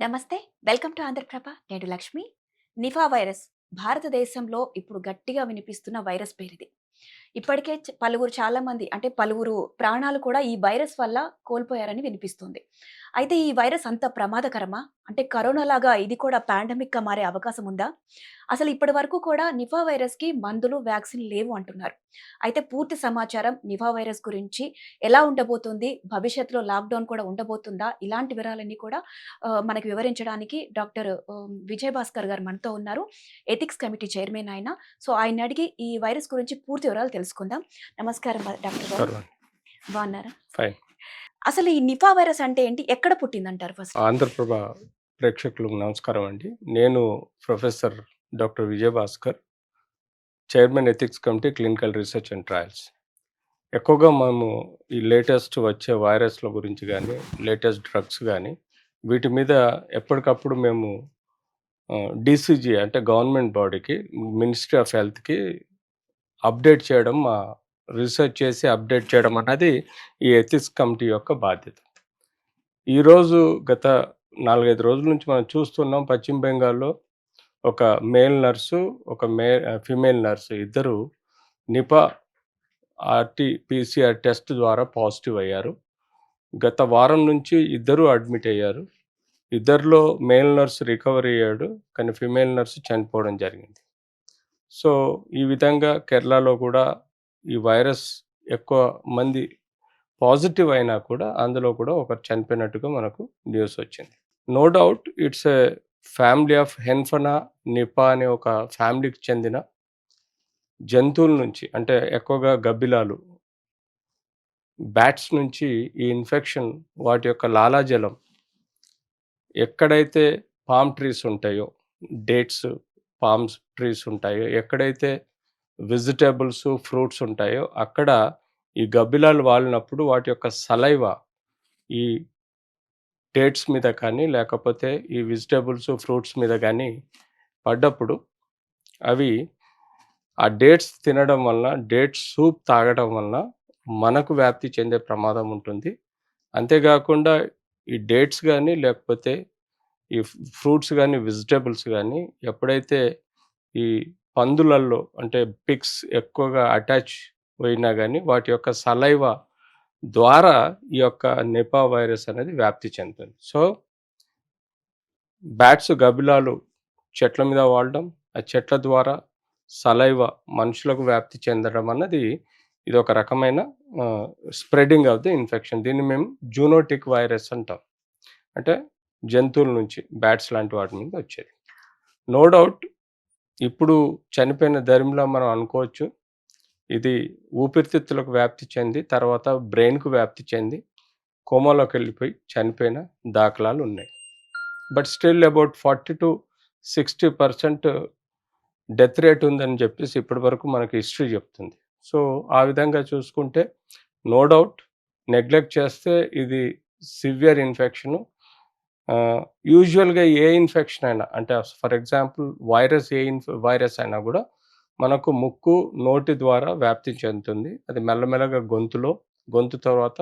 నమస్తే. Welcome to Andhra Prabha. నేను Lakshmi. Nipah virus భారతదేశంలో ఇప్పుడు గట్టిగా వినిపిస్తున్న వైరస్ పేరిది. ఇప్పటికే పలువురు ప్రాణాలు కూడా ఈ వైరస్ వల్ల కోల్పోయారని వినిపిస్తుంది. అయితే ఈ వైరస్ అంత ప్రమాదకరమా? అంటే కరోనా లాగా ఇది కూడా పాండమిక్‌గా మారే అవకాశం ఉందా? అసలు ఇప్పటి వరకు కూడా నిపా వైరస్‌కి మందులు, వ్యాక్సిన్ లేవు అంటున్నారు. అయితే పూర్తి సమాచారం నిపా వైరస్ గురించి ఎలా ఉండబోతుంది? భవిష్యత్తులో లాక్‌డౌన్ కూడా ఉండబోతుందా? ఇలాంటి వివరాలన్నీ కూడా మనకి వివరించడానికి డాక్టర్ విజయభాస్కర్ గారు మనతో ఉన్నారు. ఎథిక్స్ కమిటీ చైర్మన్ ఆయన. సో, ఆయన్ని అడిగి ఈ వైరస్ గురించి పూర్తి వివరాలు తెలుసుకుందాం. నమస్కారం డాక్టర్ గారు. నమస్కారం. బాగున్నారా? ఫైన్. అసలు ఈ నిపా వైరస్ అంటే ఏంటి? ఎక్కడ పుట్టిందంటారు ఫస్ట్? ఆంధ్రప్రభ ప్రేక్షకులకు నమస్కారం అండి. నేను professor doctor Vijayabhaskar, chairman ethics committee clinical research and trials. ఎక్కువగా మేము ఈ లేటెస్ట్ వచ్చే వైరస్‌ల గురించి గానీ, లేటెస్ట్ డ్రగ్స్ గానీ, వీటి మీద ఎప్పటికప్పుడు మేము డీసీజీ అంటే గవర్నమెంట్ బాడీకి, మినిస్ట్రీ ఆఫ్ హెల్త్‌కి అప్డేట్ చేయడం, రీసెర్చ్ చేసి అప్డేట్ చేయడం అన్నది ఈ ఎథిక్స్ కమిటీ యొక్క బాధ్యత. ఈరోజు గత 4, 5 రోజుల నుంచి మనం చూస్తున్నాం పశ్చిమ బెంగాల్‌లో ఒక మేల్ నర్సు, ఒక ఫీమేల్ నర్స్ ఇద్దరు నిపా పీసీఆర్ టెస్ట్ ద్వారా పాజిటివ్ అయ్యారు. గత వారం నుంచి ఇద్దరూ అడ్మిట్ అయ్యారు. ఇద్దరిలో మేల్ నర్స్ రికవరీ అయ్యాడు. కానీ ఫీమేల్ నర్స్ చనిపోవడం జరిగింది. సో, ఈ విధంగా కేరళలో కూడా ఈ వైరస్ ఎక్కువ మంది పాజిటివ్ అయినా కూడా అందులో కూడా ఒకరు చనిపోయినట్టుగా మనకు న్యూస్ వచ్చింది. No doubt it's a family of హెన్ఫనా, నిపా అనే ఒక ఫ్యామిలీకి చెందిన జంతువుల నుంచి, అంటే ఎక్కువగా గబ్బిలాలు, బ్యాట్స్ నుంచి ఈ ఇన్ఫెక్షన్ వాటి యొక్క లాలాజలం ఎక్కడైతే పామ్ ట్రీస్ ఉంటాయో, డేట్స్, పామ్స్ ట్రీస్ ఉంటాయో, ఎక్కడైతే వెజిటబుల్స్, ఫ్రూట్స్ ఉంటాయో అక్కడ ఈ గబ్బిలాలు వాలినప్పుడు వాటి యొక్క సలైవా ఈ డేట్స్ మీద కానీ, లేకపోతే ఈ వెజిటబుల్స్, ఫ్రూట్స్ మీద గానీ పడ్డప్పుడు అవి ఆ డేట్స్ తినడం వలన, డేట్స్ సూప్ తాగడం వలన మనకు వ్యాప్తి చెందే ప్రమాదం ఉంటుంది. అంతేగాకుండా ఈ డేట్స్ గానీ, లేకపోతే ఈ ఫ్రూట్స్ గానీ, వెజిటబుల్స్ గానీ ఎప్పుడైతే ఈ పందులల్లో అంటే పిగ్స్ ఎక్కువగా అటాచ్ అయినా గానీ వాటి యొక్క సలైవా ద్వారా ఈ యొక్క నిపా వైరస్ అనేది వ్యాప్తి చెందుతుంది. సో, బ్యాట్స్, గబ్బిలాలు చెట్ల మీద వాలడం, ఆ చెట్ల ద్వారా సలైవా మనుషులకు వ్యాప్తి చెందడం అన్నది ఇదొక రకమైన స్ప్రెడింగ్ ఆఫ్ ది ఇన్ఫెక్షన్. దీన్ని మేము జూనోటిక్ వైరస్ అంటాం. అంటే జంతువుల నుంచి, బ్యాట్స్ లాంటి వాటి మీద వచ్చేది. నో డౌట్ ఇప్పుడు చనిపోయిన దరిమిలా మనం అనుకోవచ్చు. ఇది ఊపిరితిత్తులకు వ్యాప్తి చెంది, తర్వాత బ్రెయిన్‌కు వ్యాప్తి చెంది, కోమాలోకెళ్ళిపోయి చనిపోయిన దాఖలాలున్నాయి. But still about 40-60% death rate ఉందని జెప్పేసి ఇప్పటివరకు మనకి హిస్టరీ జెప్తుంది. సో, ఆ విధంగా చూసుకుంటే నో డౌట్ నెగ్లెక్ట్ చేస్తే ఇది సివియర్ ఇన్ఫెక్షను. యూజువల్‌గా ఏ ఇన్ఫెక్షన్ అయినా, అంటే ఫర్ ఎగ్జాంపుల్ వైరస్ అయినా గూడా మనకు ముక్కు, నోటి ద్వారా వ్యాప్తి చెందుతుంది. అది మెల్లమెల్లగా గొంతు తర్వాత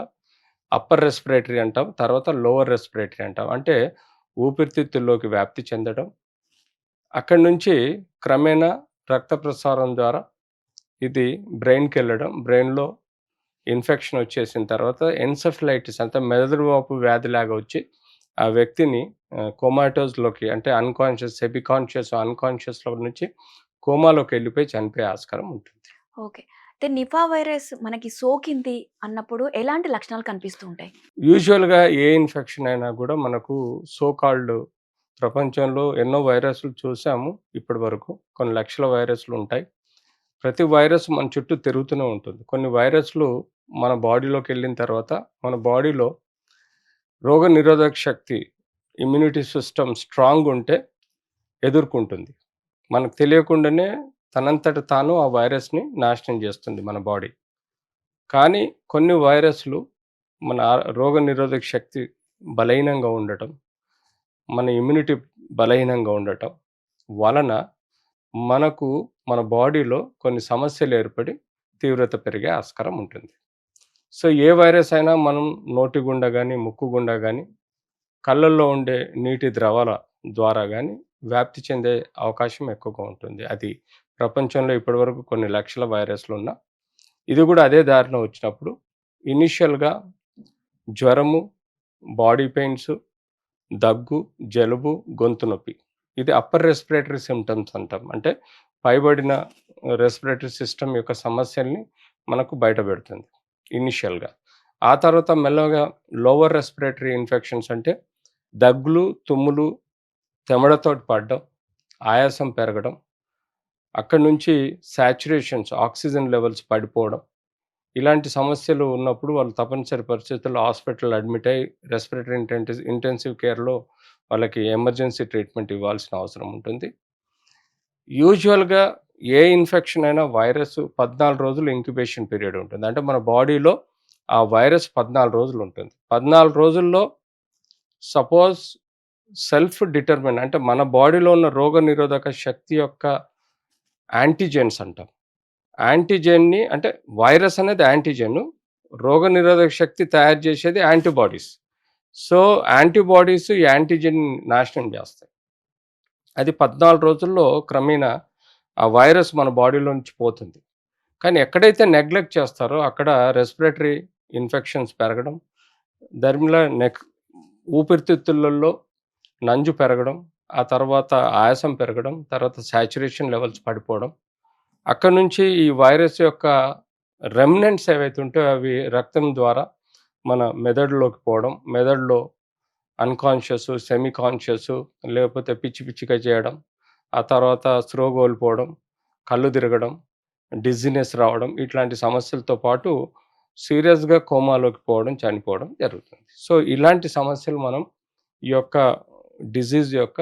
అప్పర్ రెస్పిరేటరీ అంటాం. తర్వాత లోవర్ రెస్పిరేటరీ అంటాం. అంటే ఊపిరితిత్తుల్లోకి వ్యాప్తి చెందడం. అక్కడి నుంచి క్రమేణా రక్త ప్రసారం ద్వారా ఇది బ్రెయిన్‌కెళ్ళడం. బ్రెయిన్‌లో ఇన్ఫెక్షన్ వచ్చేసిన తర్వాత ఎన్సెఫలైటిస్ అంటే మెదడువాపు వ్యాధిలాగా వచ్చి ఆ వ్యక్తిని కోమాటోస్‌లోకి, అంటే అన్‌కాన్షియస్‌లో నుంచి కోమాలోకెళ్ళిపోయి చనిపోయే ఆస్కారం ఉంటుంది. ఓకే. అయితే నిపా వైరస్ మనకి సోకింది అన్నప్పుడు ఎలాంటి లక్షణాలు కనిపిస్తూ ఉంటాయి? యూజువల్‌గా ఏ ఇన్ఫెక్షన్ అయినా గూడా మనకు సో కాల్డ్ ప్రపంచంలో ఎన్నో వైరస్‌లు చూసాము ఇప్పటివరకు. కొన్ని లక్షల వైరస్‌లుంటాయి. ప్రతి వైరస్ మన చుట్టూ తిరుగుతూనే ఉంటుంది. కొన్ని వైరస్‌లు మన బాడీలోకెళ్ళిన తర్వాత మన బాడీలో రోగనిరోధక శక్తి, ఇమ్యూనిటీ సిస్టమ్ స్ట్రాంగుంటే ఎదుర్కుంటుంది. మనకు తెలియకుండానే తనంతట తాను ఆ వైరస్‌ని నాశనం జేస్తుంది మన బాడీ. కానీ కొన్ని వైరస్‌లు మన రోగనిరోధక శక్తి బలహీనంగా ఉండటం, మన ఇమ్యూనిటీ బలహీనంగా ఉండటం వలన మనకు మన బాడీలో కొన్ని సమస్యలు ఏర్పడి తీవ్రత పెరిగే ఆస్కారం ఉంటుంది. సో, ఏ వైరస్ అయినా మనం నోటి గుండా గానీ, ముక్కు గుండా గానీ కళ్ళల్లో ఉండే నీటి ద్రవాల ద్వారా గానీ వ్యాప్తి చెందే అవకాశం ఎక్కువగా ఉంటుంది. అది ప్రపంచంలో ఇప్పటివరకు కొన్ని లక్షల వైరస్‌లున్నా, ఇది గూడా అదే దారిన వచ్చినప్పుడు ఇనీషియల్‌గా జ్వరము, బాడీ పెయిన్స్, దగ్గు, జలుబు, గొంతు నొప్పి. ఇది అప్పర్ రెస్పిరేటరీ సింప్టమ్స్ అంటాం. అంటే పైబడిన రెస్పిరేటరీ సిస్టమ్ యొక్క సమస్యల్ని మనకు బయటపెడుతుంది ఇనీషియల్‌గా. ఆ తర్వాత మెల్లగా లోవర్ రెస్పిరేటరీ ఇన్ఫెక్షన్స్ అంటే దగ్గులు, తుమ్ములు, చెమటతోటి పడడం, ఆయాసం పెరగడం, అక్కడి నుంచి సాచురేషన్స్ ఆక్సిజన్ లెవెల్స్ పడిపోవడం. ఇలాంటి సమస్యలు ఉన్నప్పుడు వాళ్ళు తప్పనిసరి పరిస్థితుల్లో హాస్పిటల్ అడ్మిట్ అయ్యి రెస్పిరేటరీ ఇంటెన్సివ్ కేర్‌లో వాళ్ళకి ఎమర్జెన్సీ ట్రీట్మెంట్ ఇవ్వాల్సిన అవసరం ఉంటుంది. యూజువల్‌గా ఏ ఇన్ఫెక్షన్ అయినా వైరస్ 14 రోజులు ఇంక్యుబేషన్ పీరియడ్ ఉంటుంది. అంటే మన బాడీలో ఆ వైరస్ 14 రోజులు ఉంటుంది. 14 రోజుల్లో సపోజ్ సెల్ఫ్ డిటర్మిన్ అంటే మన బాడీలో ఉన్న రోగనిరోధక శక్తి యొక్క యాంటిజెన్స్ అంటాం. యాంటిజెన్‌ని అంటే వైరస్ అనేది యాంటిజెను. రోగనిరోధక శక్తి తయారు చేసేది యాంటీబాడీస్. సో, యాంటీబాడీస్ ఈ యాంటిజెన్ నాశనం చేస్తాయి. అది 14 రోజుల్లో క్రమేణా ఆ వైరస్ మన బాడీలో నుంచి పోతుంది. కానీ ఎక్కడైతే నెగ్లెక్ట్ చేస్తారో అక్కడ రెస్పిరేటరీ ఇన్ఫెక్షన్స్ పెరగడం, దరిమిలా ఊపిరితిత్తులలో నంజు పెరగడం, ఆ తర్వాత ఆయాసం పెరగడం, తర్వాత సాచురేషన్ లెవెల్స్ పడిపోవడం. అక్కడి నుంచి ఈ వైరస్ యొక్క రెమినెంట్స్ ఏవైతే ఉంటాయో అవి రక్తం ద్వారా మన మెదడులోకి పోవడం, మెదడులో అన్‌కాన్షియస్, సెమీ కాన్షియస్ లేకపోతే పిచ్చి పిచ్చిగా చేయడం, ఆ తర్వాత స్పృహ కోల్పోవడం, కళ్ళు తిరగడం, డిజ్జినెస్ రావడం ఇట్లాంటి సమస్యలతో పాటు సీరియస్‌గా కోమాలోకి పోవడం, చనిపోవడం జరుగుతుంది. సో, ఇలాంటి సమస్యలు మనం ఈ యొక్క డిసీజ్ యొక్క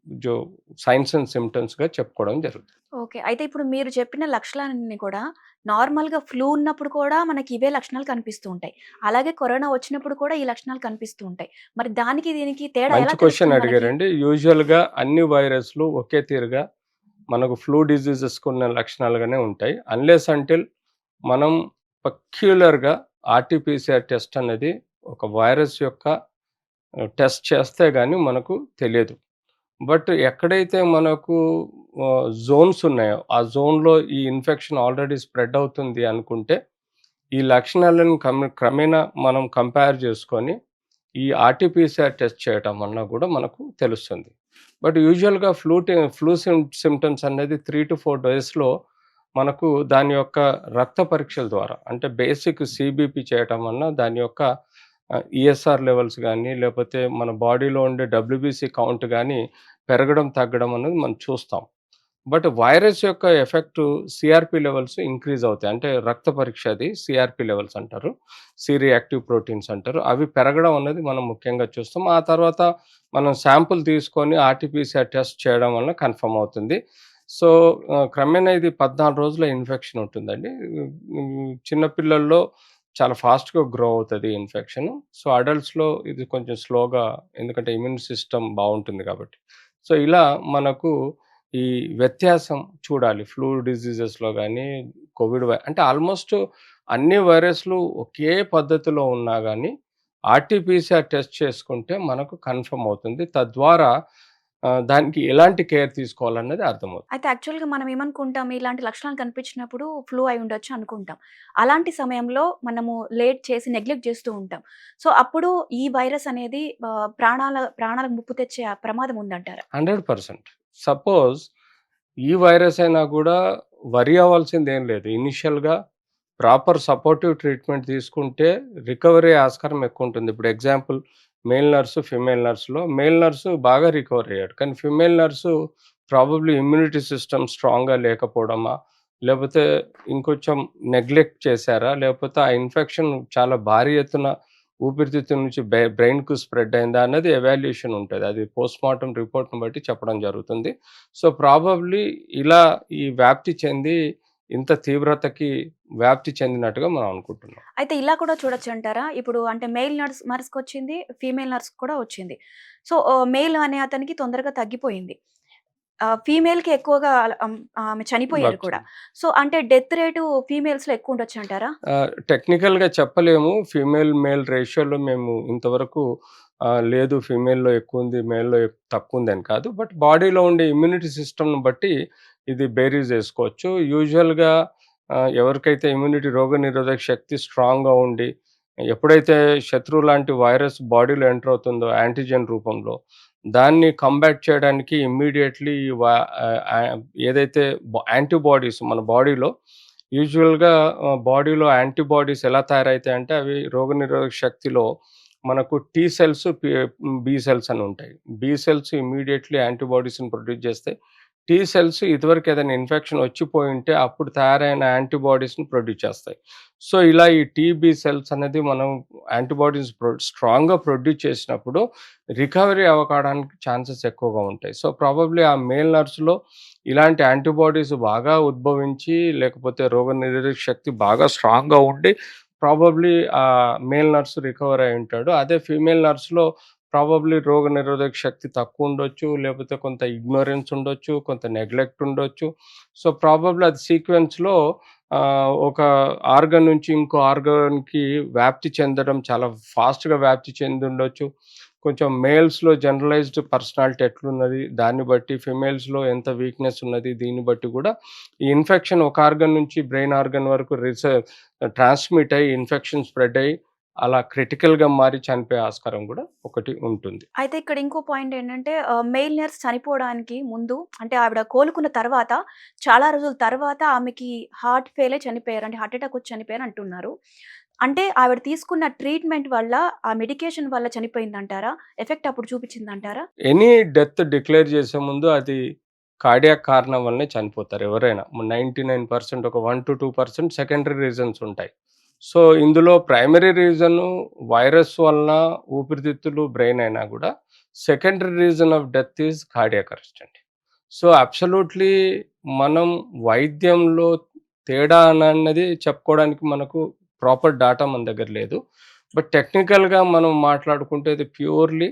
జో సైన్స్ అండ్ సిమ్ప్టమ్స్‌గా చెప్పుకోవడం జరుగుతుంది. ఓకే. అయితే ఇప్పుడు మీరు చెప్పిన లక్షణాలన్నీ కూడా నార్మల్‌గా ఫ్లూ ఉన్నప్పుడు కూడా మనకి ఇవే లక్షణాలు కనిపిస్తూ ఉంటాయి. అలాగే కరోనా వచ్చినప్పుడు కూడా ఈ లక్షణాలు కనిపిస్తూ ఉంటాయి. మరి దానికి దీనికి తేడా మంచి ఎలా క్వెషన్ తెలుస్తుంది మనకి? అడిగారండి. యూజువల్‌గా అన్ని వైరస్‌లు ఒకే తీరుగా మనకు ఫ్లూ డిసీజెస్‌కున్న లక్షణాలుగానే ఉంటాయి. అన్‌లెస్ అంటిల్ మనం పెక్యులర్‌గా ఆర్‌టీ-పీసీఆర్ టెస్ట్ అనేది ఒక వైరస్ యొక్క టెస్ట్ చేస్తే గాని మనకు తెలియదు. బట్ ఎక్కడైతే మనకు జోన్స్ ఉన్నాయో, ఆ జోన్‌లో ఈ ఇన్ఫెక్షన్ ఆల్రెడీ స్ప్రెడ్ అవుతుంది అనుకుంటే, ఈ లక్షణాలను క్రమేణా మనం కంపేర్ చేసుకొని, ఈ ఆర్‌టీ-పీసీఆర్ టెస్ట్ చేయటం వలన గూడా మనకు తెలుస్తుంది. బట్ యూజువల్‌గా ఫ్లూ సింప్టమ్స్ అనేది 3-4 డేస్‌లో మనకు దాని యొక్క రక్త పరీక్షల ద్వారా అంటే బేసిక్ సీబీపీ చేయటం వలన దాని యొక్క ఈఎస్ఆర్ లెవెల్స్ గానీ, లేపోతే మన బాడీలో ఉండే డబ్ల్యూబీసీ కౌంట్ గానీ పెరగడం, తగ్గడం అనేది మనం చూస్తాం. బట్ వైరస్ యొక్క ఎఫెక్టు సీఆర్‌పీ లెవెల్స్ ఇంక్రీజ్ అవుతాయి. అంటే రక్త పరీక్ష అది సీఆర్‌పీ లెవెల్స్ అంటారు. సి రియాక్టివ్ ప్రోటీన్స్ అంటారు. అవి పెరగడం అనేది మనం ముఖ్యంగా చూస్తాం. ఆ తర్వాత మనం శాంపుల్ తీసుకొని ఆర్‌టీపీసీఆర్ టెస్ట్ చేయడం వలన కన్ఫర్మ్ అవుతుంది. సో, క్రమేణా ఇది 14 రోజుల ఇన్ఫెక్షన్ ఉంటుందండి. చిన్న పిల్లల్లో చాలా ఫాస్ట్‌గా గ్రో అవుతది ఇన్ఫెక్షను. సో, అడల్ట్స్‌లో ఇది కొంచెం స్లోగా ఎందుకంటే ఇమ్యూన్ సిస్టమ్ బావుంటుంది కాబట్టి. సో, ఇలా మనకు ఈ వ్యత్యాసం చూడాలి. ఫ్లూ డిసీజెస్‌లో గానీ, అంటే ఆల్‌మోస్ట్ అన్ని వైరస్‌లు ఒకే పద్ధతిలో ఉన్నా గానీ, ఆర్‌టీపీసీఆర్ టెస్ట్ చేసుకుంటే మనకు కన్ఫర్మ్ అవుతుంది. తద్వారా దానికి ఎలాంటి కేర్ తీసుకోవాలన్నది అర్థమవుతుంది. అయితే యాక్చువల్‌గా మనం ఏమనుకుంటాం, ఇలాంటి లక్షణాలు కనిపించినప్పుడు ఫ్లూ అయి ఉండొచ్చు అనుకుంటాం. అలాంటి సమయంలో మనము లేట్ చేసి నెగ్లెక్ట్ చేస్తూ ఉంటాం. సో, అప్పుడు ఈ వైరస్ అనేది ప్రాణాలకు ముప్పు తెచ్చే ప్రమాదం ఉందంటారా? 100% సపోజ్ ఈ వైరస్ అయినా గూడా వరీ అవ్వాల్సిందేం లేదు. ఇనీషియల్‌గా ప్రాపర్ సపోర్టివ్ ట్రీట్మెంట్ తీసుకుంటే రికవరీ ఆస్కారం ఎక్కువుంటుంది. ఇప్పుడు ఎగ్జాంపుల్ మేల్ నర్సు, ఫీమేల్ నర్స్‌లో మేల్ నర్సు బాగా రికవర్ అయ్యాడు. కానీ female nurse probably immunity system స్ట్రాంగ్‌గా లేకపోవడమా, లేపోతే ఇంకొంచెం నెగ్లెక్ట్ చేశారా, లేకపోతే ఆ ఇన్ఫెక్షన్ చాలా భారీ ఎత్తున ఊపిరితిత్తుల నుంచి బ్రెయిన్‌కు స్ప్రెడ్ అయిందా అన్నది ఎవాల్యుయేషన్ ఉంటది. అది పోస్ట్‌మార్టం రిపోర్ట్‌ని బట్టి చెప్పడం జరుగుతుంది. సో, ప్రాబబ్లీ ఇలా ఈ వ్యాప్తి చెంది ఇంత తీవ్రతకి వ్యాప్తి చెందినట్టుగా మనం అనుకుంటున్నాం. అయితే ఇలా కూడా చూడొచ్చంటారా? ఇప్పుడు అంటే మెయిల్ నర్స్‌కొచ్చింది, ఫీమేల్ నర్స్‌కి కూడా వచ్చింది. సో, మెయిల్ అనే అతనికి తొందరగా తగ్గిపోయింది. ఫీమేల్‌కి ఎక్కువగా ఆమె చనిపోయారు కూడా. వచ్చింది. సో, అంటే డెత్ రేటు ఫీమేల్స్‌లో ఎక్కువుండొచ్చంటారా? టెక్నికల్‌గా చెప్పలేము. ఫీమేల్, మేల్ రేషియోలో మేము ఇంతవరకు లేదు ఫీమేల్‌లో ఎక్కువుంది, మేల్‌లో తక్కువుందని కాదు. బట్ బాడీలో ఉండే ఇమ్యూనిటీ సిస్టమ్‌ని బట్టి ఇది బేరీజ్ ఏసుకోవచ్చు. యూజువల్‌గా ఎవరికైతే ఇమ్యూనిటీ రోగనిరోధక శక్తి స్ట్రాంగ్‌గా ఉండి, ఎప్పుడైతే శత్రువు లాంటి వైరస్ బాడీలో ఎంటర్ అవుతుందో యాంటిజెన్ రూపంలో, దాన్ని కంబాట్ చేయడానికి ఇమ్మీడియేట్‌లీ ఏదైతే యాంటీబాడీస్ మన బాడీలో యూజువల్‌గా బాడీలో యాంటీబాడీస్ ఎలా తయారైతాయంటే అవి రోగనిరోధక శక్తిలో మనకు టీ సెల్స్, బి సెల్స్ అని ఉంటాయి. బి సెల్స్ ఇమ్మీడియేట్‌లీ యాంటీబాడీస్‌ని ప్రొడ్యూస్ చేస్తాయి. టీ సెల్స్ ఇదివరకు ఏదైనా ఇన్ఫెక్షన్ వచ్చిపోయుంటే అప్పుడు తయారైన యాంటీబాడీస్‌ని ప్రొడ్యూస్ చేస్తాయి. సో, ఇలా ఈ బి సెల్స్ అనేది మనం యాంటీబాడీస్ స్ట్రాంగ్‌గా ప్రొడ్యూస్ చేసినప్పుడు రికవరీ అవ్వడానికి ఛాన్సెస్ ఎక్కువగా ఉంటాయి. సో, ప్రాబబ్లీ ఆ మేల్ నర్స్‌లో ఇలాంటి యాంటీబాడీస్ బాగా ఉద్భవించి, లేకపోతే రోగనిరోధక శక్తి బాగా స్ట్రాంగ్‌గా ఉండి, ప్రాబబ్లీ మేల్ నర్స్ రికవర్ అయ్యుంటాడు. అదే ఫీమేల్ నర్స్‌లో ప్రాబబ్లీ రోగనిరోధక శక్తి తక్కువుండొచ్చు, లేపోతే కొంత ఇగ్నోరెన్స్ ఉండొచ్చు, కొంత నెగ్లెక్ట్ ఉండొచ్చు. సో, ప్రాబబ్లీ అది సీక్వెన్స్‌లో ఒక ఆర్గాన్ నుంచి ఇంకో ఆర్గాన్‌కి వ్యాప్తి చెందడం చాలా ఫాస్ట్‌గా వ్యాప్తి చెందుండొచ్చు. కొంచెం మేల్స్‌లో జనరలైజ్డ్ పర్సనాలిటీ ఎట్లున్నది, దాన్ని బట్టి ఫీమేల్స్‌లో ఎంత వీక్‌నెస్ ఉన్నది, దీన్ని బట్టి గూడా ఈ ఇన్ఫెక్షన్ ఒక ఆర్గాన్ నుంచి బ్రెయిన్ ఆర్గాన్ వరకు ట్రాన్స్‌మిట్ అయ్యి, ఇన్ఫెక్షన్ స్ప్రెడ్ అయ్యి, అలా క్రిటికల్‌గా మారి చనిపోయే ఆస్కారం గూడా ఒకటి ఉంటుంది. అయితే ఇక్కడ ఇంకో పాయింట్ ఏంటంటే మెయిల్ నర్స్ చనిపోవడానికి ముందు అంటే ఆవిడ కోలుకున్న తర్వాత చాలా రోజుల తర్వాత ఆమెకి హార్ట్ ఫెయిల్ అయి చనిపోయారు. అంటే హార్ట్ అటాక్ వచ్చి చనిపోయారు అంటున్నారు. అంటే ఆవిడ తీసుకున్న ట్రీట్మెంట్ వల్ల, ఆ మెడికేషన్ వల్ల చనిపోయిందంటారా? ఎఫెక్ట్ అప్పుడు చూపించిందంటారా? ఎనీ డెత్ డిక్లేర్ చేసే ముందు అది కార్డియాక్ కారణం వల్లనే చనిపోతారు ఎవరైనా. 99% ఒక 1-2% సెకండరీ రీజన్స్ ఉంటాయి. సో, ఇందులో ప్రైమరీ రీజను వైరస్ వలన ఊపిరితిత్తులు, బ్రెయిన్ అయినా గూడా secondary reason of death is cardiac arrest అండి. సో, అబ్సల్యూట్‌లీ మనం వైద్యంలో తేడా అన్నది చెప్పుకోవడానికి మనకు ప్రాపర్ డాటా మన దగ్గర లేదు. బట్ టెక్నికల్‌గా మనం మాట్లాడుకుంటే ఇది ప్యూర్‌లీ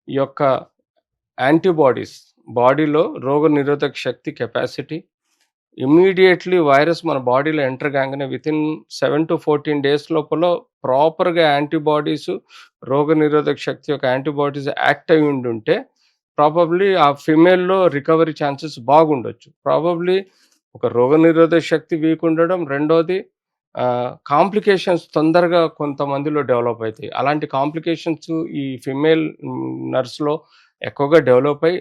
ఈ యొక్క యాంటీబాడీస్ బాడీలో రోగనిరోధక శక్తి కెపాసిటీ ఇమ్మీడియేట్‌లీ వైరస్ మన బాడీలో ఎంటర్ కాంగానే వితిన్ 7-14 డేస్ లోపల ప్రాపర్‌గా యాంటీబాడీస్ రోగనిరోధక శక్తి యొక్క యాంటీబాడీస్ యాక్ట్ అయ్యి ఉండుంటే ప్రాబబ్లీ ఆ ఫీమేల్‌లో రికవరీ ఛాన్సెస్ బాగుండొచ్చు. ప్రాబబ్లీ ఒక రోగనిరోధక శక్తి వీక్ ఉండడం, రెండోది కాంప్లికేషన్స్ తొందరగా కొంతమందిలో డెవలప్ అయితాయి. అలాంటి కాంప్లికేషన్స్ ఈ ఫీమేల్ నర్స్‌లో ఎక్కువగా డెవలప్ అయ్యి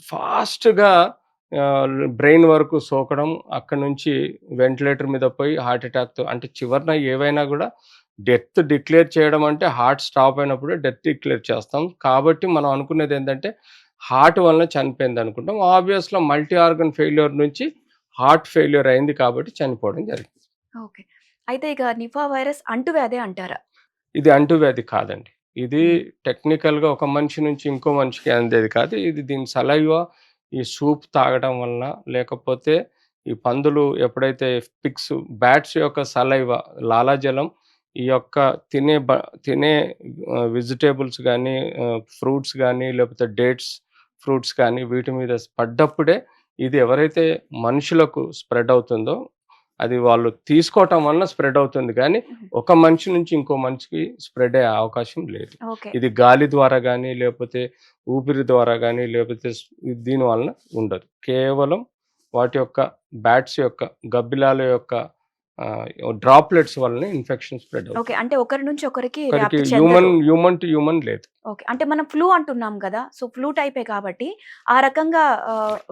ఫాస్ట్‌గా బ్రెయిన్ వరకు సోకడం, అక్కడి నుంచి వెంటిలేటర్ మీద పోయి హార్ట్ అటాక్‌తో అంటే చివరన ఏవైనా గూడా డెత్ డిక్లేర్ చేయడం అంటే హార్ట్ స్టాప్ అయినప్పుడే డెత్ డిక్లేర్ చేస్తాం. కాబట్టి మనం అనుకునేదేంటంటే హార్ట్ వలన చనిపోయిందనుకుంటాం. ఆబ్వియస్‌గా మల్టీ ఆర్గన్ ఫెయిల్యూర్ నుంచి హార్ట్ ఫెయిల్యూర్ అయింది కాబట్టి చనిపోవడం జరిగింది. ఓకే. అయితే ఇక నిపా వైరస్ అంటువ్యాధే అంటారా? ఇది అంటువ్యాధి కాదండి. ఇది హ్మ్. టెక్నికల్‌గా ఒక మనిషి నుంచి ఇంకో మనిషికి అందేది కాదు. ఇది దీని సలైవా ఈ సూప్ తాగడం వలన, లేకపోతే ఈ పందులు ఎప్పుడైతే పిగ్స్, బ్యాట్స్ యొక్క సలైవా లాలాజలం ఈ యొక్క తినే బ తినే వెజిటబుల్స్ గానీ, ఫ్రూట్స్ గానీ, లేకపోతే డేట్స్ ఫ్రూట్స్ కానీ వీటి మీద పడ్డప్పుడే ఇది ఎవరైతే మనుషులకు స్ప్రెడ్ అవుతుందో అది వాళ్ళు తీసుకోవటం వలన స్ప్రెడ్ అవుతుంది గానీ, హుహు. ఒక మనిషి నుంచి ఇంకో మనిషికి స్ప్రెడ్ అయ్యే అవకాశం లేదు. ఓకే. ఇది గాలి ద్వారా గానీ, లేపోతే ఊపిరి ద్వారా గానీ, లేపోతే దీని వలన ఉండదు. కేవలం వాటి యొక్క బ్యాట్స్ యొక్క గబ్బిలాల యొక్క డ్రాప్లెట్స్ వల్లనే ఇన్ఫెక్షన్ స్ప్రెడ్ ఓకే. అవుతుంది. అంటే ఒకరి నుంచి ఒకరికి ఒకరికి వ్యాప్తి చెందదు. హ్యూమన్ టు హ్యూమన్ లేదు. ఓకే. అంటే మనం ఫ్లూ అంటున్నాం గదా! సో, ఫ్లూ టైపే కాబట్టి ఆ రకంగా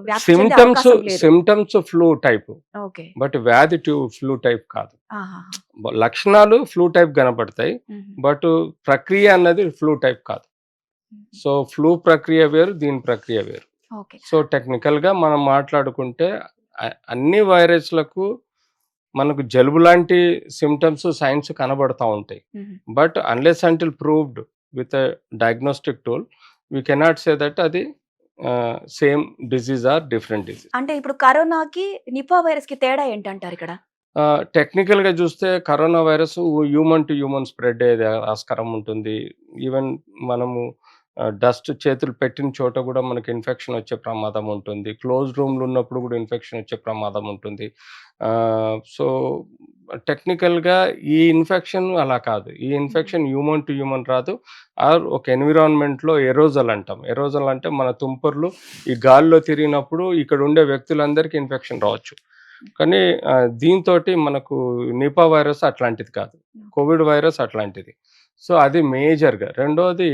వ్యాప్తి చెందే సింప్టమ్స్ అవకాశం లేదు. Symptoms flu type. Okay. But వ్యాధి ఫ్లూ టైప్ కాదు. ఆహాహా! లక్షణాలు ఫ్లూ టైప్ కనపడతాయి. హుహు. బట్ ప్రక్రియ అన్నది ఫ్లూ టైప్ కాదు. హుహు. సో, ఫ్లూ ప్రక్రియ వేరు, దీని ప్రక్రియ వేరు. ఓకే. సో, టెక్నికల్‌గా మనం మాట్లాడుకుంటే అన్ని వైరస్‌లకు మనకు జలుబు లాంటి సింప్టమ్స్, సైన్స్ కనబడతా ఉంటాయి. హుహు. But unless until proved with a diagnostic tool we cannot say that అది same disease or different disease. అంటే ఇప్పుడు కరోనాకి, నిపా వైరస్‌కి తేడా ఏంటంటారిక్కడ? టెక్నికల్‌గా చూస్తే corona virus human to human spread అయ్యేది ఆస్కారం ఉంటుంది. ఈవెన్ మనము డస్ట్ చేతులు పెట్టిన చోట గూడా మనకి ఇన్ఫెక్షన్ వచ్చే ప్రమాదం ఉంటుంది. క్లోజ్డ్ రూమ్‌లో ఉన్నప్పుడు గూడా ఇన్ఫెక్షన్ వచ్చే ప్రమాదం ఉంటుంది. సో, టెక్నికల్‌గా ఈ ఇన్ఫెక్షన్ అలా కాదు. ఈ ఇన్ఫెక్షన్ హ్యూమన్ టు హ్యూమన్ రాదు. ఒక ఎన్విరాన్మెంట్‌లో ఎరోజల్ అంటాం. ఎరోజల్ అంటే మన తుంపర్లు ఈ గాలిలో తిరిగినప్పుడు ఇక్కడ ఉండే వ్యక్తులందరికీ ఇన్ఫెక్షన్ రావచ్చు. కానీ దీనితోటి మనకు నిపా వైరస్ అట్లాంటిది కాదు. కోవిడ్ వైరస్ అట్లాంటిది. సో, అది మేజర్‌గా. రెండోది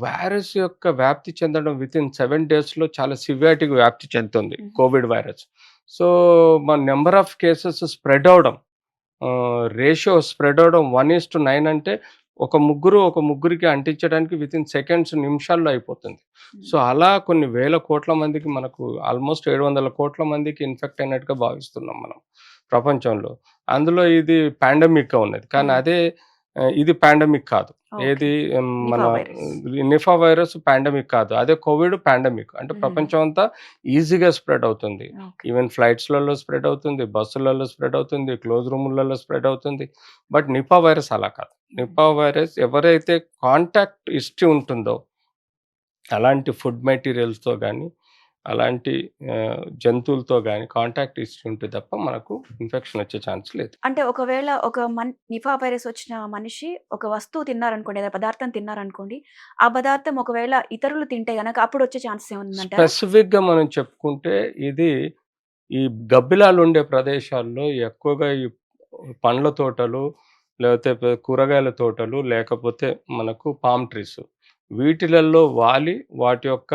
వైరస్ యొక్క వ్యాప్తి చెందడం వితిన్ 7 డేస్‌లో చాలా సివియారిటీగా వ్యాప్తి చెందుతుంది కోవిడ్ వైరస్. సో, మన నంబర్ ఆఫ్ కేసెస్ స్ప్రెడ్ అవ్వడం, రేషియో స్ప్రెడ్ అవ్వడం 1:9 అంటే ఒక ముగ్గురికి అంటించడానికి వితిన్ సెకండ్స్, నిమిషాల్లో అయిపోతుంది. సో, అలా కొన్ని వేల కోట్ల మందికి మనకు ఆల్మోస్ట్ 700 కోట్ల మందికి ఇన్ఫెక్ట్ అయినట్టుగా భావిస్తున్నాం మనం ప్రపంచంలో. అందులో ఇది పాండమిక్‌గా ఉన్నది. కానీ అదే ఇది పాండమిక్ కాదు. ఏది మన Nipah virus. Nipah virus pandemic కాదు. అదే కోవిడ్ పాండమిక్. అంటే హ్మ్. ప్రపంచం అంతా ఈజీగా స్ప్రెడ్ అవుతుంది. ఓకే. ఈవెన్ ఫ్లైట్స్‌లలో స్ప్రెడ్ అవుతుంది, బస్సులలో స్ప్రెడ్ అవుతుంది, క్లోజ్ రూములలో స్ప్రెడ్ అవుతుంది. బట్ నిపా వైరస్ అలా కాదు. నిపా వైరస్ ఎవరైతే కాంటాక్ట్ హిస్టరీ ఉంటుందో అలాంటి ఫుడ్ మెటీరియల్స్‌తో గానీ, అలాంటి జంతువులతో గానీ కాంటాక్ట్ హిస్టరీ ఉంటే తప్ప మనకు ఇన్ఫెక్షన్ వచ్చే ఛాన్స్ లేదు. అంటే ఒకవేళ ఒక నిపా వైరస్ వచ్చిన మనిషి ఒక వస్తువు తిన్నారనుకోండి, ఏదైనా పదార్థం తిన్నారనుకోండి, ఆ పదార్థం ఒకవేళ ఇతరులు తింటే గనక అప్పుడు వచ్చే ఛాన్సెస్ ఏమైనా ఉందంటారా? స్పెసిఫిక్‌గా మనం చెప్పుకుంటే ఇది ఈ గబ్బిలాలుండే ప్రదేశాల్లో ఎక్కువగా ఈ పండ్ల తోటలు, లేకపోతే కూరగాయల తోటలు, లేకపోతే మనకు పామ్ ట్రీస్ వీటిలల్లో వాలి వాటి యొక్క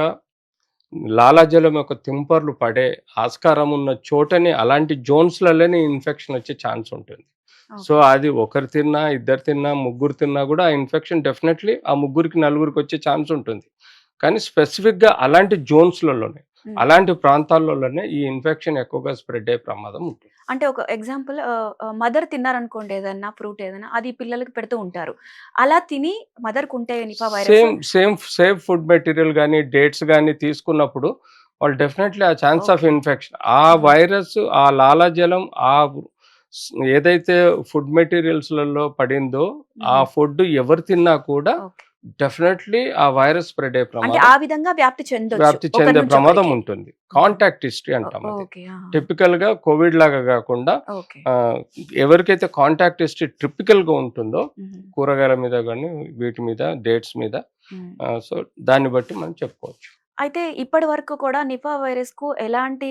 లాలాజలం యొక్క తుంపర్లు పడే ఆస్కారం ఉన్న చోటనే అలాంటి జోన్స్‌లలోనే ఇన్ఫెక్షన్ వచ్చే ఛాన్స్ ఉంటుంది. So, okay. అది ఒకరు తిన్నా, ఇద్దరు తిన్నా, ముగ్గురు తిన్నా గూడా ఆ ఇన్ఫెక్షన్ డెఫినెట్‌లీ ఆ ముగ్గురికి, నలుగురికి వచ్చే ఛాన్స్ ఉంటుంది. కానీ స్పెసిఫిక్‌గా అలాంటి జోన్స్‌లలోనే, హ్మ్. అలాంటి ప్రాంతాల్లోనే ఈ ఇన్ఫెక్షన్ ఎక్కువగా స్ప్రెడ్ అయ్యే ప్రమాదం ఉంటుంది. అంటే ఒక ఎగ్జాంపుల్ మదర్ తిన్నారనుకోండి ఏదన్నా ఫ్రూట్ ఏదైనా, అది పిల్లలకి పెడుతూ ఉంటారు. అలా తిని మదర్‌కుంటే Nipah virus. Same food material గాని, డేట్స్ గాని తీసుకున్నప్పుడు వాళ్ళు డెఫినెట్‌లీ ఆ ఛాన్స్ ఆఫ్ ఓకే. ఇన్ఫెక్షన్ ఆ ఆహా! వైరస్, ఆ లాలాజలం, ఏదైతే ఫుడ్ మెటీరియల్స్‌లలో పడిందో, ఆ హుహు. ఫుడ్ ఎవరు తిన్నా కూడా ఓకే. డెఫినెట్‌లీ ఆ వైరస్ స్ప్రెడ్ అయ్యే అంటే ప్రమాదం ఆ విధంగా వ్యాప్తి చెందొచ్చు. వ్యాప్తి ఒకరి చెందే నుంచి ప్రమాదం ఒకరికి. ఉంటుంది. హుహు. కాంటాక్ట్ హిస్టరీ అంటాం అది. ఓకే. ఆహా! టిపికల్‌గా కోవిడ్ లాగా గాకుండా ఓకే. ఎవరికైతే కాంటాక్ట్ హిస్టరీ టిపికల్‌గా ఉంటుందో హుహు. కూరగాయల మీద గాని, వీటి మీద, డేట్స్ మీద, హ్మ్. సో, దాన్ని బట్టి మనం చెప్పుకోవచ్చు. అయితే ఇప్పటి వరకు కూడా నిపా వైరస్‌కు ఎలాంటి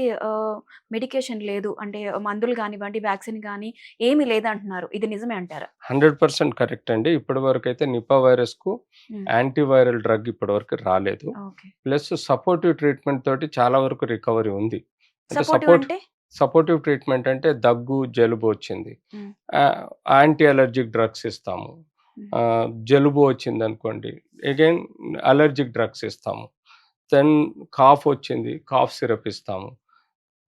మెడికేషన్ లేదు. అంటే మందులు గానివ్వండి, వ్యాక్సిన్ గాని ఏమి లేదంటున్నారు. ఇది నిజమే అంటారా? 100% కరెక్ట్ అండి. ఇప్పటివరకైతే నిపా వైరస్‌కు హ్మ్. యాంటీవైరల్ డ్రగ్ ఇప్పటివరకు రాలేదు. ఓకే. ప్లస్ సపోర్టివ్ ట్రీట్మెంట్ తోటి చాలా వరకు రికవరీ ఉంది. అంటే సపోర్టివ్ అంటే? సపోర్టివ్ ట్రీట్మెంట్ అంటే దగ్గు, జలుబు వచ్చింది. హ్మ్. ఆహ్, యాంటీ అలర్జిక్ డ్రగ్స్ ఇస్తాము. హ్మ్. జలుబు వచ్చిందనుకోండి, అగైన్ అలర్జిక్ డ్రగ్స్ ఇస్తాము. దెన్ కాఫ్ వచ్చింది, కాఫ్ సిరప్ ఇస్తాము.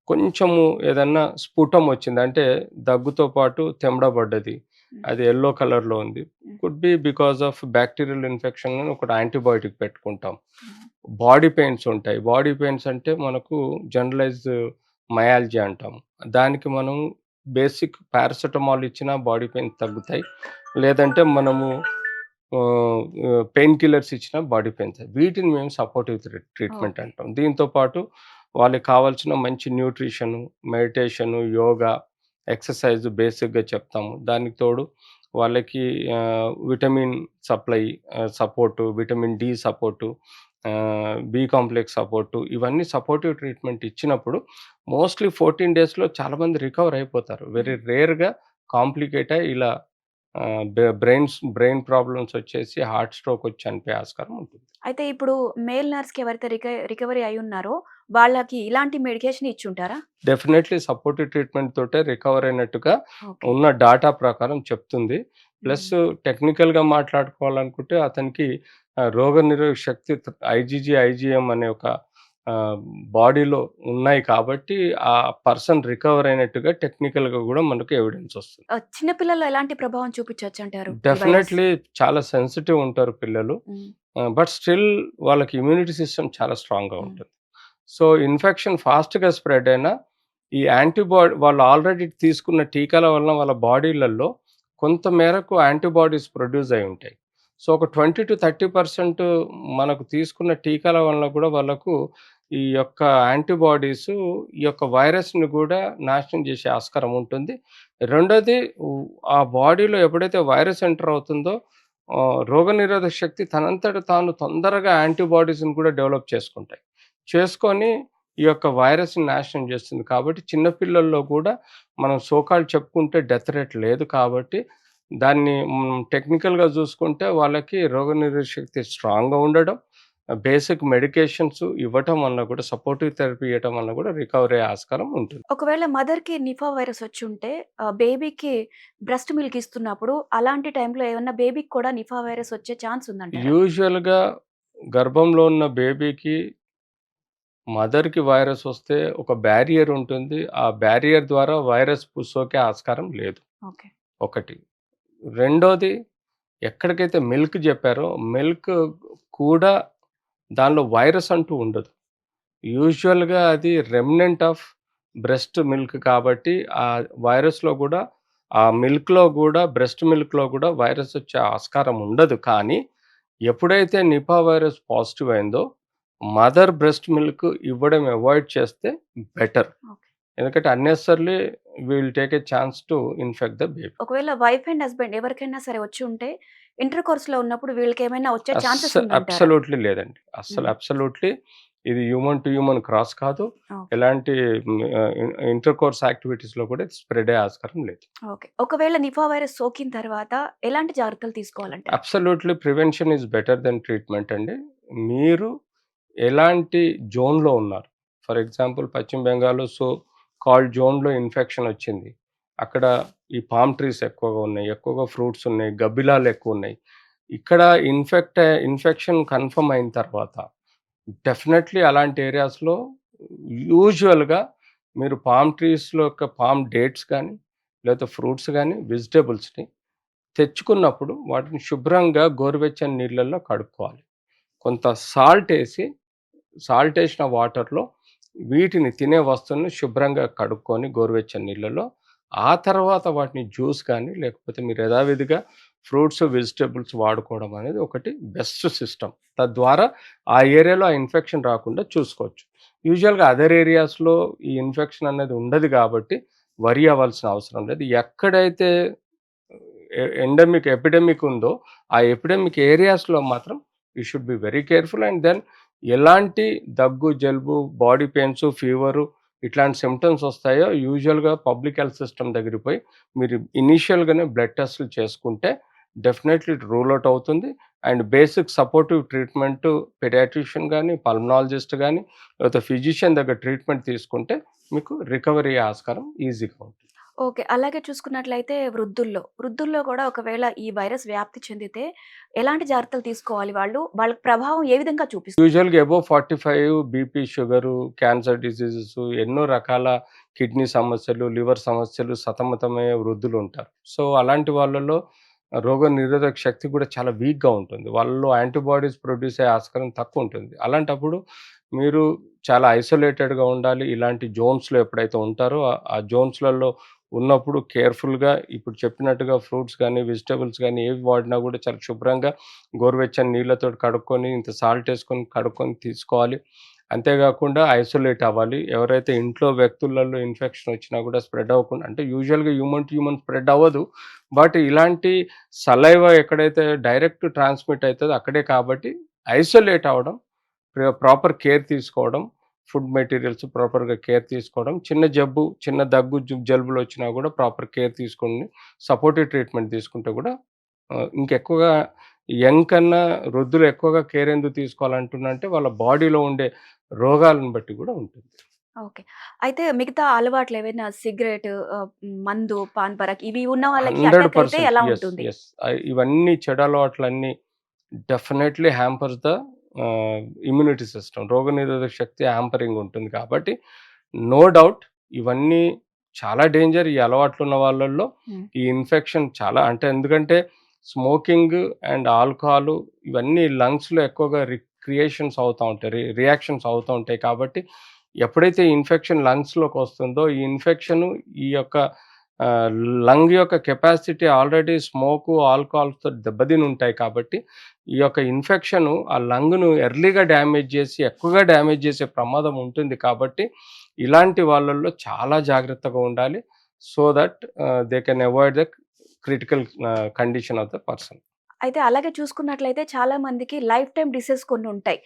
కొంచెము ఏదన్నా స్ఫుటం వచ్చింది అంటే దగ్గుతో పాటు తెమడ పడ్డది. హ్మ్. అది యెల్లో కలర్‌లో ఉంది. హ్మ్. Could be because of bacterial infection అని ఒకటి యాంటీబయాటిక్ పెట్టుకుంటాం. హ్మ్. బాడీ పెయిన్స్ ఉంటాయి. బాడీ పెయిన్స్ అంటే మనకు జనరలైజ్డ్ మయాల్జియా అంటాం. దానికి మనం బేసిక్ పారాసిటమాల్ ఇచ్చినా బాడీ పెయిన్స్ తగ్గుతాయి. లేదంటే మనము పెయిన్ కిల్లర్స్ ఇచ్చినా బాడీ పెయిన్స్. వీటిని మేము సపోర్టివ్ ట్రీట్మెంట్ ఓకే. అంటాం. దీంతో పాటు వాళ్ళకి కావాల్సిన మంచి న్యూట్రిషను, మెడిటేషను, యోగా, ఎక్సర్‌సైజ్ బేసిక్‌గా చెప్తాము. దానికి తోడు వాళ్ళకి vitamin supply support, vitamin D support, B complex support, ఇవన్నీ సపోర్టివ్ ట్రీట్మెంట్ ఇచ్చినప్పుడు మోస్ట్‌లీ 14 డేస్‌లో చాలామంది రికవర్ అయిపోతారు. వెరీ హ్మ్. రేర్‌గా కాంప్లికేట్ అయ్యి ఇలా బ్రెయిన్ ప్రాబ్లమ్స్ వచ్చేసి హార్ట్ స్ట్రోక్ వచ్చి చనిపోయే ఆస్కారం ఉంటుంది. అయితే ఇప్పుడు మేల్ నర్స్‌కి ఎవరైతే రికవరీ అయ్యున్నారో వాళ్ళకి ఇలాంటి మెడికేషన్ ఇచ్చుంటారా? డెఫినెట్‌లీ సపోర్టివ్ ట్రీట్మెంట్ తోటే రికవర్ అయినట్టుగా ఓకే. ఉన్న డాటా ప్రకారం చెప్తుంది. ప్లస్ హ్మ్. టెక్నికల్‌గా మాట్లాడుకోవాలనుకుంటే అతనికి రోగనిరోధక శక్తి ఐజీజీ, ఐజీఎం అనే ఒక ఆహ్, బాడీలో ఉన్నాయి కాబట్టి ఆ పర్సన్ రికవర్ అయినట్టుగా టెక్నికల్‌గా గూడా మనకు ఎవిడెన్స్ వస్తుంది. చిన్న పిల్లల్లో ఎలాంటి ప్రభావం చూపించొచ్చంటారు ఈ వైరస్? డెఫినెట్‌లీ చాలా సెన్సిటివ్ ఉంటారు పిల్లలు. హ్మ్. బట్ స్టిల్ వాళ్ళకి ఇమ్యూనిటీ సిస్టమ్ చాలా స్ట్రాంగ్‌గా హ్మ్. ఉంటుంది. సో, ఇన్ఫెక్షన్ ఫాస్ట్‌గా స్ప్రెడ్ అయినా ఈ వాళ్ళు ఆల్రెడీ తీసుకున్న టీకాల వలన వాళ్ళ బాడీలలో కొంత మేరకు యాంటీబాడీస్ ప్రొడ్యూస్ అయ్యి ఉంటాయి. సో, ఒక 20-30% మనకు తీసుకున్న టీకాల వలన కూడా వాళ్ళకు ఈ యొక్క యాంటీబాడీసు ఈ యొక్క వైరస్‌ని గూడా నాశనం చేసే ఆస్కారం ఉంటుంది. రెండోది ఆ బాడీలో ఎప్పుడైతే వైరస్ ఎంటర్ అవుతుందో రోగనిరోధక శక్తి తనంతట తాను తొందరగా యాంటీబాడీస్‌ని కూడా డెవలప్ చేసుకుంటాయి. చేసుకొని ఈ యొక్క వైరస్‌ని నాశనం చేస్తుంది. కాబట్టి చిన్న పిల్లల్లో కూడా మనం సో కాల్డ్ చెప్పుకుంటే డెత్ రేట్ లేదు కాబట్టి దాన్ని టెక్నికల్‌గా చూసుకుంటే వాళ్ళకి రోగనిరోధక శక్తి స్ట్రాంగ్‌గా ఉండడం, బేసిక్ మెడికేషన్స్ ఇవ్వటం వలన కూడా సపోర్టివ్ థెరపీ ఇయ్యటం వలన కూడా రికవరీ అయ్యే ఆస్కారం ఉంటుంది. ఒకవేళ మదర్‌కి నిపా వైరస్ వచ్చుంటే బేబీకి బ్రెస్ట్ మిల్క్ ఇస్తున్నప్పుడు అలాంటి టైంలో ఏమన్నా బేబీకి కూడా నిపా వైరస్ వచ్చే ఛాన్స్ ఉందంటారా? యూజువల్‌గా గర్భంలో ఉన్న బేబీకి మదర్‌కి వైరస్ వస్తే ఒక బ్యారియర్ ఉంటుంది. ఆ బ్యారియర్ ద్వారా వైరస్ సోకే ఆస్కారం లేదు. ఓకే. ఒకటి. రెండోది ఎక్కడికైతే మిల్క్ జెప్పారో మిల్క్ కూడా దానిలో వైరస్ అంటూ ఉండదు. యూజువల్‌గా అది రెమినెంట్ ఆఫ్ బ్రెస్ట్ మిల్క్ కాబట్టి ఆ వైరస్‌లో గూడా ఆ మిల్క్‌లో గూడా బ్రెస్ట్ మిల్క్‌లో గూడా వైరస్ వచ్చే ఆస్కారం ఉండదు. కానీ ఎప్పుడైతే నిపా వైరస్ పాజిటివ్ అయిందో మదర్ బ్రెస్ట్ మిల్క్ ఇవ్వడం అవాయిడ్ చేస్తే బెటర్. ఓకే. ఎందుకంటే unnecessarily we will take a chance to infect the baby. ఒకవేళ వైఫ్ అండ్ హస్బెండ్ ఎవరికైనా సరే వచ్చి ఉంటే ఇంటర్ కోర్స్‌లో ఉన్నప్పుడు వీళ్ళకేమైనా వచ్చే ఛాన్సెస్ ఉందంటారా? అబ్సల్యూట్‌లీ లేదండి. హ్మ్. అబ్సల్యూట్‌లీ ఇది హ్యూమన్ టు హ్యూమన్ క్రాస్ కాదు. ఓకే. ఎలాంటి ఇంటర్ కోర్స్ యాక్టివిటీస్‌లో కూడా స్ప్రెడ్ అయ్యే ఆస్కారం లేదు. ఓకే. ఒకవేళ నిపా వైరస్ సోకిన తర్వాత ఎలాంటి జాగ్రత్తలు తీసుకోవాలంటారు? Absolutely prevention is better than treatment అండి. మీరు ఎలాంటి జోన్‌లో ఉన్నారు? ఫర్ ఎగ్జాంపుల్ పశ్చిమ బెంగాల్ కాల్డ్ జోన్‌లో ఇన్ఫెక్షన్ వచ్చింది. అక్కడ ఈ పామ్ ట్రీస్ ఎక్కువగా ఉన్నాయి. ఎక్కువగా ఫ్రూట్స్ ఉన్నాయి. గబ్బిలాలు ఎక్కువున్నాయి. ఇక్కడ ఇన్ఫెక్షన్ కన్ఫర్మ్ అయిన తర్వాత డెఫినెట్‌లీ అలాంటి ఏరియాస్‌లో యూజువల్‌గా మీరు పామ్ ట్రీస్‌లో యొక్క పామ్ డేట్స్ గానీ, లేకపోతే ఫ్రూట్స్ గానీ, వెజిటబుల్స్‌ని తెచ్చుకున్నప్పుడు వాటిని శుభ్రంగా గోరువెచ్చని నీళ్ళల్లో కడుక్కోవాలి. కొంత సాల్టేసిన వాటర్‌లో వీటిని తినే వస్తువులను శుభ్రంగా కడుక్కొని గోరువెచ్చని నీళ్ళలో, ఆ తర్వాత వాటిని జ్యూస్ కానీ, లేకపోతే మీరు యథావిధిగా ఫ్రూట్స్, వెజిటబుల్స్ వాడుకోవడం అనేది ఒకటి బెస్ట్ సిస్టమ్. తద్వారా ఆ ఏరియాలో ఆ ఇన్ఫెక్షన్ రాకుండా చూసుకోవచ్చు. యూజువల్‌గా అదర్ ఏరియాస్‌లో ఈ ఇన్ఫెక్షన్ అనేది ఉండదు కాబట్టి వరీ అవ్వాల్సిన అవసరం లేదు. ఎక్కడైతే ఎపిడెమిక్ ఉందో, ఆ ఎపిడెమిక్ ఏరియాస్‌లో మాత్రం you should be very careful and then ఎలాంటి దగ్గు, జలుబు, బాడీ పెయిన్స్, ఫీవరు ఇట్లాంటి సింప్టమ్స్ వస్తాయో యూజువల్‌గా పబ్లిక్ హెల్త్ సిస్టమ్ దగ్గరికి పోయి మీరు ఇనీషియల్‌గానే బ్లడ్ టెస్ట్‌లు చేసుకుంటే డెఫినెట్‌లీ రూల్ ఔట్ అవుతుంది. And basic supportive treatment paediatrician గానీ, పల్మనాలజిస్ట్ గానీ, లేకపోతే ఫిజిషియన్ దగ్గర ట్రీట్మెంట్ తీసుకుంటే మీకు రికవరీ అయ్యే ఆస్కారం ఈజీగా ఉంటుంది. ఓకే. అలాగే చూసుకున్నట్లయితే వృద్ధుల్లో కూడా ఒకవేళ ఈ వైరస్ వ్యాప్తి చెందితే ఎలాంటి జాగ్రత్తలు తీసుకోవాలి వాళ్ళు? వాళ్ళకి ప్రభావం ఏ విధంగా చూపిస్తుంది? యూజువల్‌గా above 45 BP, sugar, cancer diseases ఎన్నో రకాల కిడ్నీ సమస్యలు, లివర్ సమస్యలు సతమతమయ్యే వృద్ధులుంటారు. సో, అలాంటి వాళ్ళలో రోగనిరోధక శక్తి కూడా చాలా వీక్‌గా ఉంటుంది. వాళ్ళలో యాంటీబాడీస్ ప్రొడ్యూస్ అయ్యే ఆస్కారం తక్కువుంటుంది. అలాంటప్పుడు మీరు చాలా ఐసోలేటెడ్‌గా ఉండాలి. ఇలాంటి జోన్స్‌లో ఎప్పుడైతే ఉంటారో ఆ జోన్స్‌లలో ఉన్నప్పుడు కేర్‌ఫుల్‌గా ఇప్పుడు చెప్పినట్టుగా ఫ్రూట్స్ గానీ, వెజిటబుల్స్ గానీ ఏవి వాడినా కూడా చాలా శుభ్రంగా గోరువెచ్చని నీళ్ళతోటి కడుక్కొని, ఇంత సాల్ట్ ఏసుకొని కడుక్కొని తీసుకోవాలి. అంతేగాకుండా ఐసోలేట్ అవ్వాలి. ఎవరైతే ఇంట్లో వ్యక్తులలో ఇన్ఫెక్షన్ వచ్చినా కూడా స్ప్రెడ్ అవ్వకుండా అంటే యూజువల్‌గా హ్యూమన్ టు హ్యూమన్ స్ప్రెడ్ అవ్వదు. బట్ ఇలాంటి సలైవా ఎక్కడైతే డైరెక్ట్ ట్రాన్స్‌మిట్ అయితదో అక్కడే కాబట్టి ఐసోలేట్ అవ్వడం, ప్రాపర్ కేర్ తీసుకోవడం, ఫుడ్ మెటీరియల్స్ ప్రాపర్‌గా కేర్ తీసుకోవడం, చిన్న దగ్గు, జలుబులొచ్చినా కూడా ప్రాపర్ కేర్ తీసుకొని సపోర్టివ్ ట్రీట్మెంట్ తీసుకుంటే కూడా ఇంకెక్కువగా యంగ్ కన్నా వృద్ధులు ఎక్కువగా కేర్ ఎందుకు తీసుకోవాలంటున్నా అంటే వాళ్ళ బాడీలో ఉండే రోగాలను బట్టి కూడా ఉంటుంది. ఓకే. అయితే మిగతా అలవాట్లేవైనా సిగరెట్, మందు, పాన్ పరాగ్ ఇవి ఉన్న వాళ్ళకి అటాక్ అయితే 100% ఎలా యెస్. ఉంటుంది? యెస్. ఇవన్నీ చెడలవాట్లన్నీ definitely hampers the immunity system. రోగనిరోధక శక్తి హ్యాంపరింగ్ ఉంటుంది కాబట్టి నో డౌట్ ఇవన్నీ చాలా డేంజర్. ఈ అలవాట్లున్న వాళ్ళల్లో హ్మ్. ఈ ఇన్ఫెక్షన్ చాలా అంటే ఎందుకంటే స్మోకింగ్ అండ్ ఆల్కహాల్ ఇవన్నీ లంగ్స్‌లో ఎక్కువగా క్రియేషన్స్ అవుతా ఉంటాయి. రియాక్షన్స్ అవుతా ఉంటాయి కాబట్టి ఎప్పుడైతే ఇన్ఫెక్షన్ లంగ్స్‌లోకి వస్తుందో ఈ ఇన్ఫెక్షన్ ఈ యొక్క లంగ్ యొక్క కెపాసిటీ ఆల్రెడీ స్మోకు, ఆల్కహాల్‌తో దెబ్బతిని ఉంటాయి కాబట్టి, ఈ యొక్క ఇన్ఫెక్షను ఆ లంగ్‌ను ఎర్లీగా డ్యామేజ్ చేసి, ఎక్కువగా డ్యామేజ్ చేసే ప్రమాదం ఉంటుంది కాబట్టి, ఇలాంటి వాళ్ళల్లో చాలా జాగ్రత్తగా ఉండాలి. So that they can avoid the critical condition of the person. అయితే అలాగే చూసుకున్నట్లయితే చాలా మందికి లైఫ్ టైమ్ డిసీజ్ కొన్ని ఉంటాయి.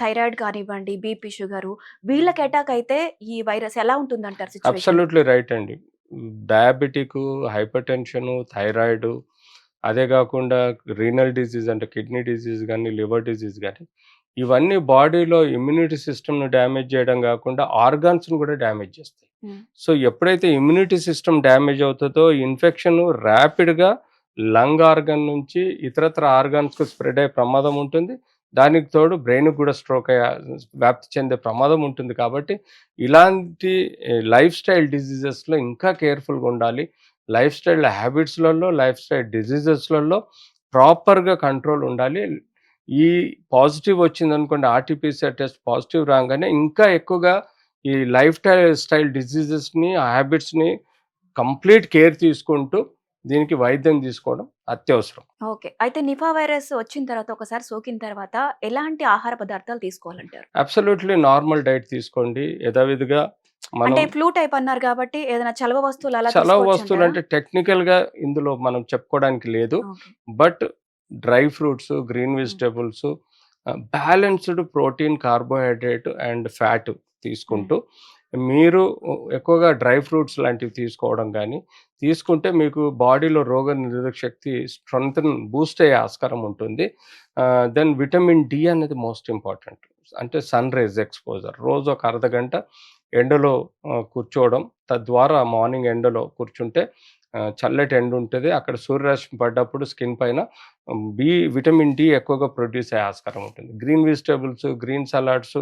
థైరాయిడ్ కానివ్వండి, బీపీ, షుగరు వీళ్ళకి అటాక్ అయితే ఈ వైరస్ ఎలా ఉంటుందంటారు సిట్యుయేషన్? అబ్సల్యూట్‌లీ రైట్ అండి. డయాబెటికు, హైపర్‌టెన్షను, థైరాయిడు, అదే గాకుండా రీనల్ డిసీజ్ అంటే కిడ్నీ డిసీజ్ గానీ, లివర్ డిసీజ్ గానీ, ఇవన్నీ బాడీలో ఇమ్యూనిటీ సిస్టమ్‌ని డ్యామేజ్ జేయడం గాకుండా ఆర్గాన్స్‌ని గూడా డ్యామేజ్ జేస్తాయి. హ్మ్. సో, ఎప్పుడైతే ఇమ్యూనిటీ సిస్టమ్ డ్యామేజ్ అవుతదో ఇన్ఫెక్షను ర్యాపిడ్‌గా లంగ్ ఆర్గన్ నుంచి ఇతరత్ర ఆర్గాన్స్‌కి స్ప్రెడ్ అయ్యే ప్రమాదం ఉంటుంది. దానికి తోడు బ్రెయిన్‌కి గూడా వ్యాప్తి చెందే ప్రమాదం ఉంటుంది కాబట్టి, ఇలాంటి లైఫ్ స్టైల్ డిసీజెస్‌లో ఇంకా కేర్‌ఫుల్‌గా ఉండాలి. లైఫ్ స్టైల్ హ్యాబిట్స్‌లలో, లైఫ్ స్టైల్ డిసీజెస్‌లలో ప్రాపర్‌గా కంట్రోల్ ఉండాలి. ఈ పాజిటివ్ వచ్చిందనుకోండి, ఆర్‌టీపీసీఆర్ టెస్ట్ పాజిటివ్ రాంగానే ఇంకా ఎక్కువగా ఈ లైఫ్ స్టైల్ డిసీజెస్‌ని, హ్యాబిట్స్‌ని కంప్లీట్ కేర్ తీసుకుంటూ దీనికి వైద్యం తీసుకోవడం అత్యవసరం. ఓకే. అయితే నిపా వైరస్ వచ్చిన తర్వాత ఒకసారి సోకిన తర్వాత ఎలాంటి ఆహార పదార్థాలు తీసుకోవాలంటారు? అబ్సల్యూట్‌లీ నార్మల్ డైట్ తీసుకోండి. యథావిధిగా మనం అంటే ఫ్లూ టైప్ అన్నారు కాబట్టి ఏదైనా చలవ వస్తువులు అలా చలవ తీసుకోవచ్చంటారా? వస్తువులంటే టెక్నికల్‌గా ఇందులో మనం చెప్పుకోవడానికి లేదు. Okay. But dry fruits, green hmm. Vegetables, balanced protein, carbohydrate and fat hmm. తీసుకుంటూ మీరు ఎక్కువగా డ్రై ఫ్రూట్స్ లాంటివి తీసుకోవడం గానీ, తీసుకుంటే మీకు బాడీలో రోగనిరోధక శక్తి బూస్ట్ అయ్యే ఆస్కారం ఉంటుంది. దెన్ విటమిన్ డి అనేది మోస్ట్ ఇంపార్టెంట్. అంటే సన్ రైజ్ ఎక్స్‌పోజర్. రోజు ఒక అర్ధగంట ఎండలో కూర్చోవడం. తద్వారా మార్నింగ్ ఎండలో కూర్చుంటే చల్లటి ఎండ ఉంటది. అక్కడ సూర్యరశ్మి పడ్డప్పుడు స్కిన్ పైన విటమిన్ డి ఎక్కువగా ప్రొడ్యూస్ అయ్యే ఆస్కారం ఉంటుంది. గ్రీన్ వెజిటబుల్స్, గ్రీన్ సలాడ్స్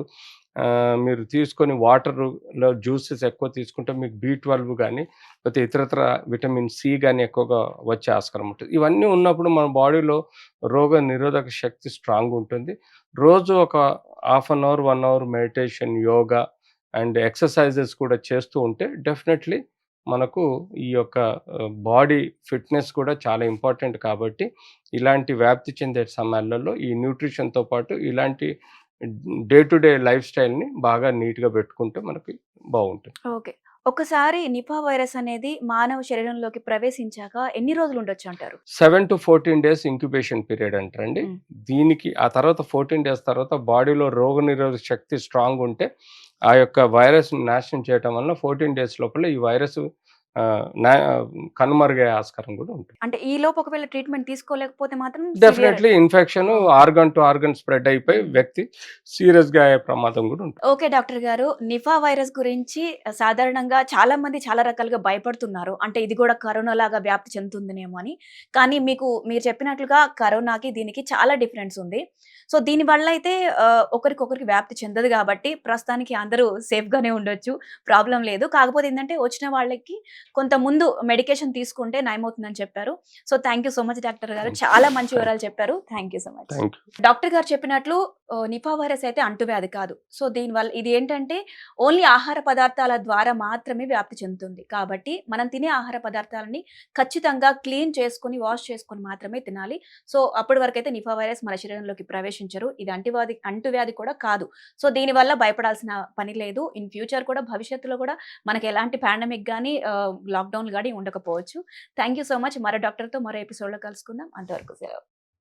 మీరు తీసుకొని వాటర్‌లో జ్యూసెస్ ఎక్కువ తీసుకుంటే మీకు బి12 గాని, లేకపోతే ఇతరత్ర విటమిన్ సి గాని ఎక్కువగా వచ్చే ఆస్కారం ఉంటుంది. ఇవన్నీ ఉన్నప్పుడు మన బాడీలో రోగ నిరోధక శక్తి స్ట్రాంగ్ ఉంటుంది. రోజు ఒక half an hour, 1 hour meditation, yoga and exercises కూడా చేస్తూ ఉంటే డెఫినెట్‌లీ మనకు ఈ యొక్క బాడీ ఫిట్‌నెస్ కూడా చాలా ఇంపార్టెంట్ కాబట్టి, ఇలాంటి వ్యాప్తి చెందే సమయాలలో ఈ న్యూట్రిషన్‌తో పాటు ఇలాంటి డే టు డే లైఫ్ స్టైల్‌ని బాగా నీట్‌గా పెట్టుకుంటే మనకి బావుంటుంది. ఓకే. ఒకసారి నిపా వైరస్ అనేది మానవ శరీరంలోకి ప్రవేశించాక ఎన్ని రోజులు ఉండొచ్చంటారు? 7-14 డేస్ ఇంక్యుబేషన్ పీరియడ్ అంటారండి. హ్మ్. దీనికి ఆ తర్వాత 14 డేస్ తర్వాత బాడీలో రోగనిరోధక శక్తి స్ట్రాంగ్ ఉంటే, ఆ యొక్క వైరస్‌ని నాశనం చేయటం వలన 14 డేస్ లోపల ఈ వైరస్ ఆహ్, నా కనుమరుగయ్యే ఆస్కారం కూడా ఉంటుంది. అంటే ఈలోపు ఒకవేళ ట్రీట్‌మెంట్ తీసుకోలేకపోతే మాత్రం severe. Definitely infection okay. Organ to organ spread అయిపోయి హ్మ్. వ్యక్తి సీరియస్‌గా అయ్యే ప్రమాదం కూడా ఉంటుంది. ఓకే డాక్టర్ గారు. నిపా వైరస్ గురించి సాధారణంగా చాలామంది చాలా రకాలుగా భయపడుతున్నారు. అంటే ఇది గూడా కరోనాలాగా వ్యాప్తి చెందుతుందనేమో అని. కానీ మీరు చెప్పినట్లుగా కరోనాకి దీనికి చాలా డిఫరెన్స్ ఉంది. సో దీనివల్ల అయితే ఒకరికొకరికి వ్యాప్తి చెందదు గాబట్టి ప్రస్తుతానికి అందరూ సేఫ్‌గానే ఉండొచ్చు. ప్రాబ్లమ్ లేదు. కాకపోతే ఏందంటే వచ్చిన వాళ్ళకి కొంత ముందు మెడికేషన్ తీసుకుంటే నయమవుతుందని చెప్పారు. So thank you so much doctor గారు. థాంక్ చాలా మంచి థాంక్ వివరాలు చెప్పారు. Thank you so much. Thank you. Doctor గారు చెప్పినట్లు నిపా వైరస్ అయితే అంటువ్యాధి కాదు. సో, దీనివల్ల ఇది ఏంటంటే ఓన్లీ ఆహార పదార్థాల ద్వారా మాత్రమే వ్యాప్తి చెందుతుంది. కాబట్టి మనం తినే ఆహార పదార్థాలని ఖచ్చితంగా క్లీన్ చేసుకొని, వాష్ చేసుకొని మాత్రమే తినాలి. సో, అప్పటి వరకైతే నిపా వైరస్ మన శరీరంలోకి ప్రవేశించరు. ఇది అంటువ్యాధి కూడా కాదు. సో, దీనివల్ల భయపడాల్సిన పని లేదు. ఇన్ ఫ్యూచర్ కూడా భవిష్యత్తులో కూడా మనకి ఎలాంటి పాండమిక్ గాని లాక్‌డౌన్‌లు గాని ఉండకపోవచ్చు. Thank you so much. మరో డాక్టర్‌తో మరో ఎపిసోడ్‌లో కలుసుకుందాం. అంతవరకు సెలవు.